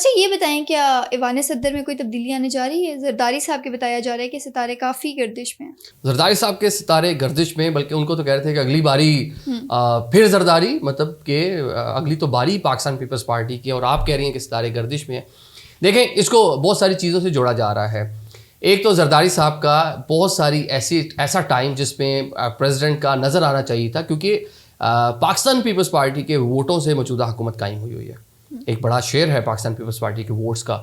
اچھا یہ بتائیں کیا ایوان صدر میں کوئی تبدیلی آنے جا رہی ہے؟ زرداری صاحب کے بتایا جا رہا ہے کہ ستارے کافی گردش میں ہیں. زرداری صاحب کے ستارے گردش میں، بلکہ ان کو تو کہہ رہے تھے کہ اگلی باری پھر زرداری، مطلب کہ اگلی تو باری پاکستان پیپلز پارٹی کی، اور آپ کہہ رہی ہیں کہ ستارے گردش میں ہیں. دیکھیں اس کو بہت ساری چیزوں سے جوڑا جا رہا ہے. ایک تو زرداری صاحب کا بہت ساری ایسا ٹائم جس میں پریزیڈنٹ کا نظر آنا چاہیے تھا، کیونکہ پاکستان پیپلز پارٹی کے ووٹوں سے موجودہ حکومت قائم ہوئی ہے. ایک بڑا شیئر ہے پاکستان پیپلز پارٹی کے ووٹس کا،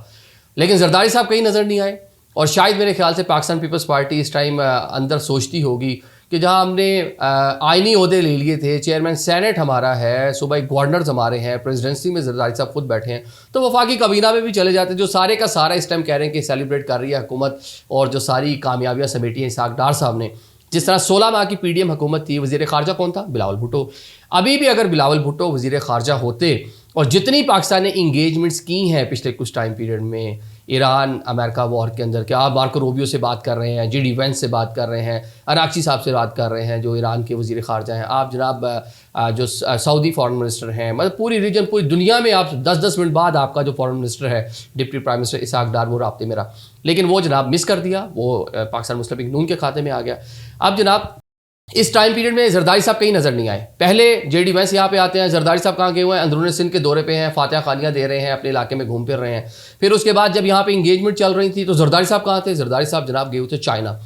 لیکن زرداری صاحب کہیں نظر نہیں آئے. اور شاید میرے خیال سے پاکستان پیپلز پارٹی اس ٹائم اندر سوچتی ہوگی کہ جہاں ہم نے آئینی عہدے لے لیے تھے، چیئرمین سینٹ ہمارا ہے، صوبائی گورنرز ہمارے ہیں، پریزیڈنسی میں زرداری صاحب خود بیٹھے ہیں، تو وفاقی کابینہ میں بھی چلے جاتے جو سارے کا سارا اس ٹائم کہہ رہے ہیں کہ سیلیبریٹ کر رہی ہے حکومت، اور جو ساری کامیابیاں سمیٹی ہیں اسحاق ڈار صاحب نے. جس طرح 16 ماہ کی پی ڈی ایم حکومت تھی، وزیر خارجہ کون تھا؟ بلاول بھٹو. ابھی بھی اگر بلاول بھٹو وزیر خارجہ ہوتے اور جتنی پاکستان نے انگیجمنٹس کی ہیں پچھلے کچھ ٹائم پیریڈ میں ایران امریکہ وار کے اندر، کہ آپ مارکو روبیو سے بات کر رہے ہیں، جی ڈی وینس سے بات کر رہے ہیں، اراکچی صاحب سے بات کر رہے ہیں جو ایران کے وزیر خارجہ ہیں، آپ جناب جو سعودی فارن منسٹر ہیں، مطلب پوری ریجن پوری دنیا میں آپ 10 منٹ بعد آپ کا جو فارن منسٹر ہے deputy prime minister Ishaq Dar وہ رابطے میں رہا، لیکن وہ جناب مس کر دیا، وہ پاکستان مسلم لیگ نون کے کھاتے میں آ گیا. اب جناب اس ٹائم پیریڈ میں زرداری صاحب کہیں نظر نہیں آئے. پہلے جے ڈی وینس یہاں پہ آتے ہیں، زرداری صاحب کہاں گئے ہوئے ہیں؟ اندرون سندھ کے دورے پہ ہیں، فاتحہ خانیاں دے رہے ہیں، اپنے علاقے میں گھوم پھر رہے ہیں. پھر اس کے بعد جب یہاں پہ انگیجمنٹ چل رہی تھی تو زرداری صاحب کہاں تھے؟ زرداری صاحب جناب گئے ہوئے تھے چائنا.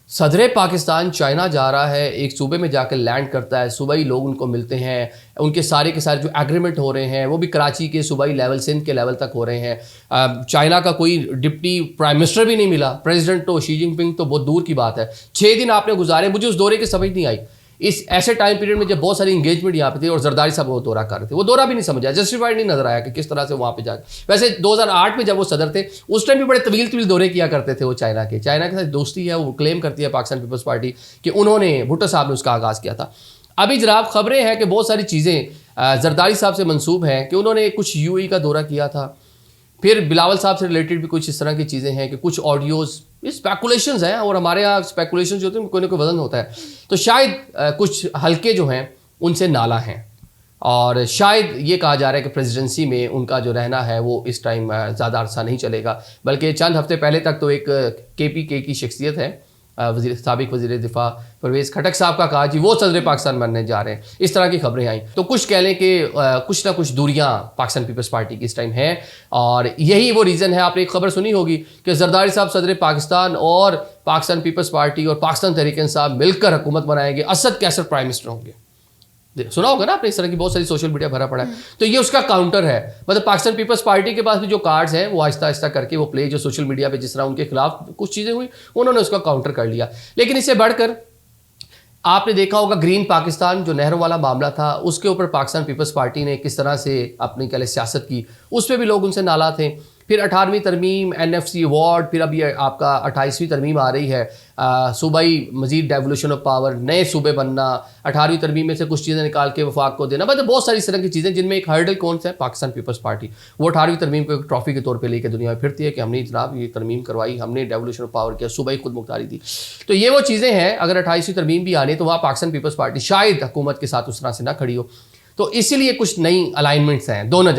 صدر پاکستان چائنا جا رہا ہے، ایک صوبے میں جا کے لینڈ کرتا ہے، صوبائی لوگ ان کو ملتے ہیں، ان کے سارے جو ایگریمنٹ ہو رہے ہیں وہ بھی کراچی کے صوبائی لیول سندھ کے لیول تک ہو رہے ہیں. چائنا کا کوئی ڈپٹی پرائم منسٹر بھی نہیں ملا، پریزیڈنٹ تو شی جن پنگ تو بہت دور کی بات ہے. 6 دن آپ نے گزارے، مجھے اس دورے کی سمجھ نہیں آئی. اس ایسے ٹائم پیریڈ میں جب بہت ساری انگیجمنٹ یہاں پہ تھی اور زرداری صاحب وہ دورہ کر رہے تھے، وہ دورہ بھی نہیں سمجھا، جسٹیفائڈ نہیں نظر آیا کہ کس طرح سے وہاں پہ جا کے. ویسے 2008 میں جب وہ صدر تھے اس ٹائم بھی بڑے طویل دورے کیا کرتے تھے وہ چائنا کے ساتھ دوستی ہے، وہ کلیم کرتی ہے پاکستان پیپلز پارٹی کہ انہوں نے بھٹو صاحب نے اس کا آغاز کیا تھا. ابھی جناب خبریں ہیں کہ بہت ساری چیزیں زرداری صاحب سے منسوب ہیں کہ انہوں نے کچھ یو اے کا دورہ کیا تھا، پھر بلاول صاحب سے ریلیٹڈ بھی کچھ اس طرح کی چیزیں ہیں کہ کچھ آڈیوز اسپیکولیشنز ہیں، اور ہمارے یہاں اسپیکولیشنز جو ہوتے ہیں کوئی نہ کوئی وزن ہوتا ہے، تو شاید کچھ حلقے جو ہیں ان سے نالا ہیں، اور شاید یہ کہا جا رہا ہے کہ پریزیڈنسی میں ان کا جو رہنا ہے وہ اس ٹائم زیادہ عرصہ نہیں چلے گا، بلکہ چند ہفتے پہلے تک تو ایک کے پی کے کی شخصیت ہے سابق وزیر دفاع پرویز کھٹک صاحب کا کہا جی وہ صدر پاکستان بننے جا رہے ہیں. اس طرح کی خبریں آئیں تو کچھ کہہ لیں کہ کچھ نہ کچھ دوریاں پاکستان پیپلز پارٹی کی اس ٹائم ہیں، اور یہی وہ ریزن ہے. آپ نے ایک خبر سنی ہوگی کہ زرداری صاحب صدر پاکستان اور پاکستان پیپلز پارٹی اور پاکستان تحریک انصاف مل کر حکومت بنائیں گے، اسد کیسر پرائم منسٹر ہوں گے. سنا ہوگا نا آپ نے، اس طرح کی بہت ساری سوشل میڈیا بھرا پڑا ہے. تو یہ اس کا کاؤنٹر ہے، مطلب پاکستان پیپلز پارٹی کے پاس بھی جو کارڈز ہیں وہ آہستہ آہستہ کر کے وہ پلے جو سوشل میڈیا پہ جس طرح ان کے خلاف کچھ چیزیں ہوئی انہوں نے اس کا کاؤنٹر کر لیا. لیکن اس سے بڑھ کر آپ نے دیکھا ہوگا گرین پاکستان جو نہروں والا معاملہ تھا اس کے اوپر پاکستان پیپلز پارٹی نے کس طرح سے اپنی سیاست کی، اس پہ بھی لوگ ان سے نالا تھے. پھر 18ویں ترمیم این ایف سی ایوارڈ، پھر ابھی آپ کا 28ویں ترمیم آ رہی ہے، صوبائی مزید ڈیولوشن آف پاور، نئے صوبے بننا، 18ویں ترمیم میں سے کچھ چیزیں نکال کے وفاق کو دینا، مطلب بہت ساری اس طرح کی چیزیں جن میں ایک ہرڈل کون سا ہے؟ پاکستان پیپلز پارٹی. وہ 18ویں ترمیم کو ایک ٹرافی کے طور پہ لے کے دنیا میں پھرتی ہے کہ ہم نے جناب یہ ترمیم کروائی، ہم نے ڈیولوشن آف پاور کیا، صوبائی خود مختاری دی. تو یہ وہ چیزیں ہیں، اگر 28ویں ترمیم بھی آنی تو وہاں پاکستان پیپلز پارٹی شاید حکومت کے ساتھ اس طرح سے نہ کھڑی ہو. تو اسی لیے کچھ نئی الائنمنٹس ہیں دونوں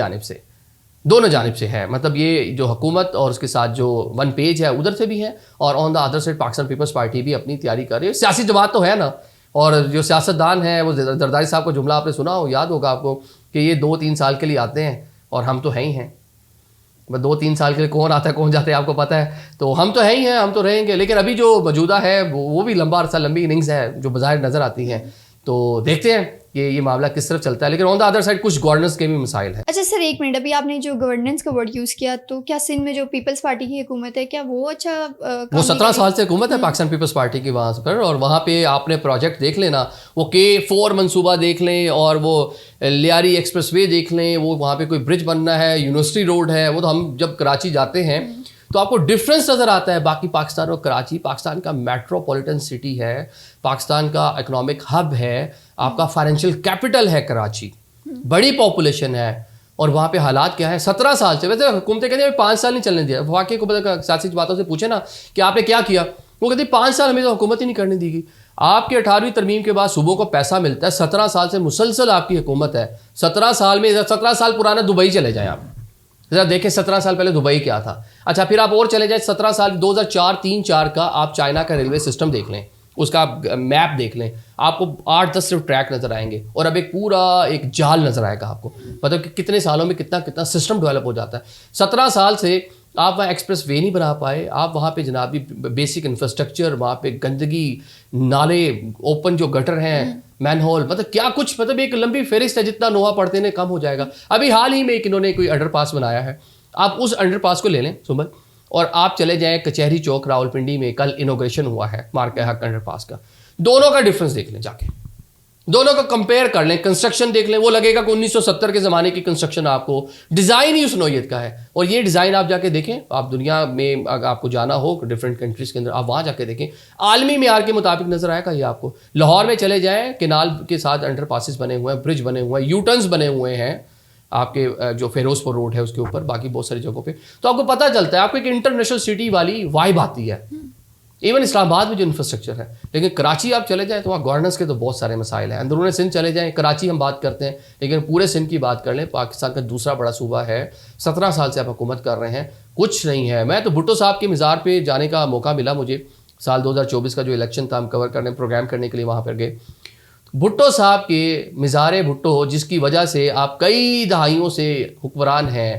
جانب سے ہے، مطلب یہ جو حکومت اور اس کے ساتھ جو ون پیج ہے ادھر سے بھی ہے، اور on the other side Pakistan Peoples Party بھی اپنی تیاری کر رہی ہے. سیاسی جماعت تو ہے نا، اور جو سیاستدان ہیں وہ زرداری صاحب کا جملہ آپ نے سنا ہو، یاد ہوگا آپ کو کہ یہ 2-3 سال کے لیے آتے ہیں اور ہم تو ہیں ہی ہیں. 2-3 سال کے لیے کون آتا ہے کون جاتا ہے آپ کو پتہ ہے، تو ہم تو ہیں ہی ہیں، ہم تو رہیں گے. لیکن ابھی جو موجودہ ہے وہ بھی لمبا عرصہ لمبی اننگز ہے جو بظاہر نظر آتی ہیں، تو دیکھتے ہیں کہ یہ معاملہ کس طرف چلتا ہے. لیکن آن دا ادر سائڈ کچھ گورننس کے بھی مسائل ہیں. اچھا سر ایک منٹ، ابھی آپ نے جو گورننس کا ورڈ یوز کیا، تو کیا سندھ میں جو پیپلز پارٹی کی حکومت ہے کیا وہ اچھا وہ 17 سال سے حکومت ہے پاکستان پیپلز پارٹی کی وہاں پر، اور وہاں پہ آپ نے پروجیکٹ دیکھ لینا، وہ K4 منصوبہ دیکھ لیں، اور وہ لیاری ایکسپریس وے دیکھ لیں، وہ وہاں پہ کوئی برج بننا ہے، یونیورسٹی روڈ ہے. وہ تو ہم جب کراچی جاتے ہیں تو آپ کو ڈفرینس نظر آتا ہے باقی پاکستان اور کراچی. پاکستان کا میٹروپولیٹن سٹی ہے، پاکستان کا اکنامک ہب ہے، آپ کا فائنینشیل کیپٹل ہے کراچی، بڑی پاپولیشن ہے، اور وہاں پہ حالات کیا ہے 17 سال سے. ویسے حکومتیں کہتے ہیں 5 سال نہیں چلنے دیا. واقعی کو سیاسی باتوں سے پوچھے نا کہ آپ نے کیا کیا، وہ کہتے ہیں 5 سال ہمیں تو حکومت ہی نہیں کرنے دی گئی. آپ کے 18ویں ترمیم کے بعد صوبوں کو پیسہ ملتا ہے، 17 سال سے مسلسل آپ کی حکومت ہے. 17 سال میں 17 سال پرانا دبئی چلے جائیں آپ، ذرا دیکھیں 17 سال پہلے دبئی کیا تھا. اچھا پھر آپ اور چلے جائیں 17 سال 2004 کا آپ چائنا کا ریلوے سسٹم دیکھ لیں, اس کا میپ دیکھ لیں, آپ کو 8-10 صرف ٹریک نظر آئیں گے اور اب ایک پورا ایک جال نظر آئے گا آپ کو. مطلب کہ کتنے سالوں میں کتنا سسٹم ڈیولپ ہو جاتا ہے. 17 سال سے آپ وہاں ایکسپریس وے نہیں بنا پائے, آپ وہاں پہ جنابی بیسک انفراسٹرکچر, وہاں پہ گندگی, نالے, اوپن جو گٹر ہیں, مین ہول, مطلب کیا کچھ, مطلب ایک لمبی فہرست ہے, جتنا نوحہ پڑھتے ہیں کم ہو جائے گا. ابھی حال ہی میں ایک انہوں نے کوئی انڈر پاس بنایا ہے, آپ اس انڈر پاس کو لے لیں سمبل, اور آپ چلے جائیں کچہری چوک راولپنڈی میں, کل انوگریشن ہوا ہے مارکا حق انڈر پاس کا, دونوں کا ڈفرنس دیکھ لیں جا کے, دونوں کو کمپیئر کر لیں, کنسٹرکشن دیکھ لیں, وہ لگے گا کہ 1970 کے زمانے کی کنسٹرکشن, آپ کو ڈیزائن ہی اس نوعیت کا ہے. اور یہ ڈیزائن آپ جا کے دیکھیں, آپ دنیا میں اگر آپ کو جانا ہو ڈفرینٹ کنٹریز کے اندر, آپ وہاں جا کے دیکھیں, عالمی معیار کے مطابق نظر آئے گا یہ آپ کو. لاہور میں چلے جائیں, کینال کے ساتھ انڈر پاسز بنے ہوئے ہیں, برج بنے ہوئے ہیں, یو ٹرنز بنے ہوئے ہیں آپ کے جو فیروز پور روڈ ہے اس کے اوپر, باقی بہت ساری جگہوں پہ, تو آپ کو پتہ چلتا ہے, آپ کو ایک انٹرنیشنل سٹی والی وائب آتی ہے. ایون اسلام آباد میں جو انفراسٹرکچر ہے, لیکن کراچی آپ چلے جائیں تو وہاں گورننس کے تو بہت سارے مسائل ہیں. اندرون سندھ چلے جائیں, کراچی ہم بات کرتے ہیں, لیکن پورے سندھ کی بات کر لیں, پاکستان کا دوسرا بڑا صوبہ ہے, 17 سال سے آپ حکومت کر رہے ہیں, کچھ نہیں ہے. میں تو بھٹو صاحب کے مزار پہ جانے کا موقع ملا مجھے, سال 2024 کا جو الیکشن تھا, ہم کور کرنے پروگرام کرنے کے لیے وہاں پر گئے. بھٹو صاحب کے مزار بھٹو, جس کی وجہ سے آپ کئی دہائیوں سے حکمران ہیں,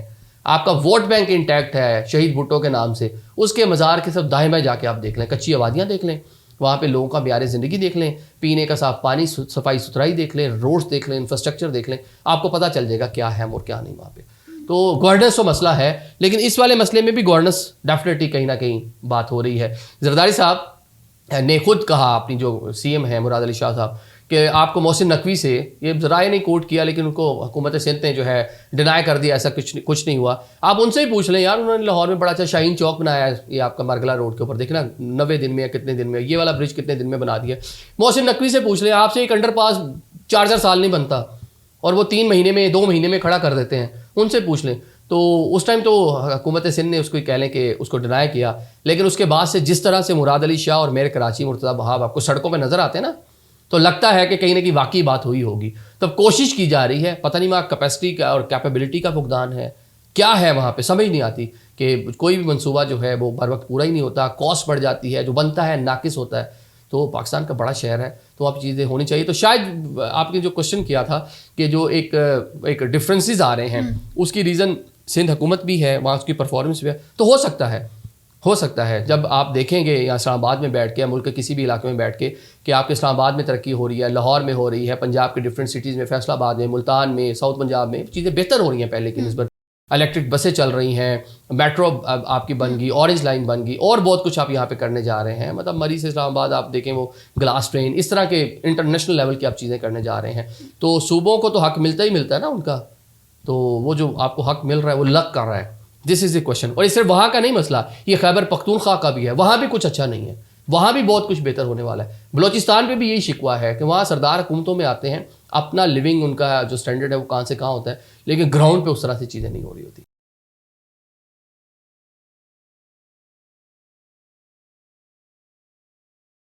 آپ کا ووٹ بینک انٹیکٹ ہے شہید بھٹو کے نام سے, اس کے مزار کے سب دائیں بائیں جا کے آپ دیکھ لیں, کچی آبادیاں دیکھ لیں, وہاں پہ لوگوں کا معیار زندگی دیکھ لیں, پینے کا صاف پانی, صفائی ستھرائی دیکھ لیں, روڈس دیکھ لیں, انفراسٹرکچر دیکھ لیں, آپ کو پتہ چل جائے گا کیا ہے اور کیا نہیں وہاں پہ. تو گورننس تو مسئلہ ہے, لیکن اس والے مسئلے میں بھی گورننس ڈیفینیٹلی کہیں نہ کہیں بات ہو رہی ہے. زرداری صاحب نے خود کہا, اپنی جو CM ہیں مراد علی شاہ صاحب, کہ آپ کو محسن نقوی سے, یہ ذرائع نہیں کوٹ کیا لیکن ان کو حکومت سندھ نے جو ہے ڈینائی کر دیا, ایسا کچھ نہیں ہوا. آپ ان سے ہی پوچھ لیں یار, انہوں نے لاہور میں بڑا اچھا شاہین چوک بنایا ہے, یہ آپ کا مرگلا روڈ کے اوپر, دیکھنا 90 دن میں یا کتنے دن میں, یہ والا برج کتنے دن میں بنا دیا. محسن نقوی سے پوچھ لیں, آپ سے ایک انڈر پاس 4 سال نہیں بنتا, اور وہ 3 مہینے میں 2 مہینے میں کھڑا کر دیتے ہیں, ان سے پوچھ لیں. تو اس ٹائم تو حکومت سندھ نے اس کو کہہ لیں کہ اس کو ڈینائی کیا, لیکن اس کے بعد سے جس طرح سے مراد علی شاہ اور میئر کراچی مرتضیٰ وہاب آپ کو سڑکوں پہ نظر آتے ہیں نا, تو لگتا ہے کہ کہیں نہ کہیں واقعی بات ہوئی ہوگی. تب کوشش کی جا رہی ہے, پتہ نہیں وہاں کیپیسٹی کا اور کیپیبلٹی کا فقدان ہے, کیا ہے وہاں پہ سمجھ نہیں آتی, کہ کوئی بھی منصوبہ جو ہے وہ بر وقت پورا ہی نہیں ہوتا, کاسٹ بڑھ جاتی ہے, جو بنتا ہے ناقص ہوتا ہے. تو پاکستان کا بڑا شہر ہے, تو آپ چیزیں ہونی چاہیے. تو شاید آپ نے جو کوشچن کیا تھا کہ جو ایک ڈفرینسز آ رہے ہیں, اس کی ریزن سندھ حکومت بھی ہے, وہاں اس کی پرفارمنس بھی ہے, تو ہو سکتا ہے جب آپ دیکھیں گے یا اسلام آباد میں بیٹھ کے یا ملک کے کسی بھی علاقے میں بیٹھ کے کہ آپ کے اسلام آباد میں ترقی ہو رہی ہے, لاہور میں ہو رہی ہے, پنجاب کے ڈفرینٹ سٹیز میں, فیصل آباد میں, ملتان میں, ساؤتھ پنجاب میں چیزیں بہتر ہو رہی ہیں پہلے کی نسبت. الیکٹرک بسیں چل رہی ہیں, میٹرو آپ کی بن گئی, اورنج لائن بن گئی, اور بہت کچھ آپ یہاں پہ کرنے جا رہے ہیں. مطلب مری سے اسلام آباد آپ دیکھیں وہ گلاس ٹرین, اس طرح کے انٹرنیشنل لیول کی آپ چیزیں کرنے جا رہے ہیں. تو صوبوں کو تو حق ملتا ہی ملتا ہے نا ان کا, تو وہ جو آپ کو حق مل رہا ہے وہ لگ کر رہا ہے. دس از اے کوشچن. اور یہ صرف وہاں کا نہیں مسئلہ, یہ خیبر پختونخوا کا بھی ہے, وہاں بھی کچھ اچھا نہیں ہے, وہاں بھی بہت کچھ بہتر ہونے والا ہے. بلوچستان پہ بھی یہی شکوہ ہے کہ وہاں سردار حکومتوں میں آتے ہیں, اپنا لیونگ ان کا جو سٹینڈرڈ ہے وہ کہاں سے کہاں ہوتا ہے, لیکن گراؤنڈ پہ اس طرح سے چیزیں نہیں ہو رہی ہوتی.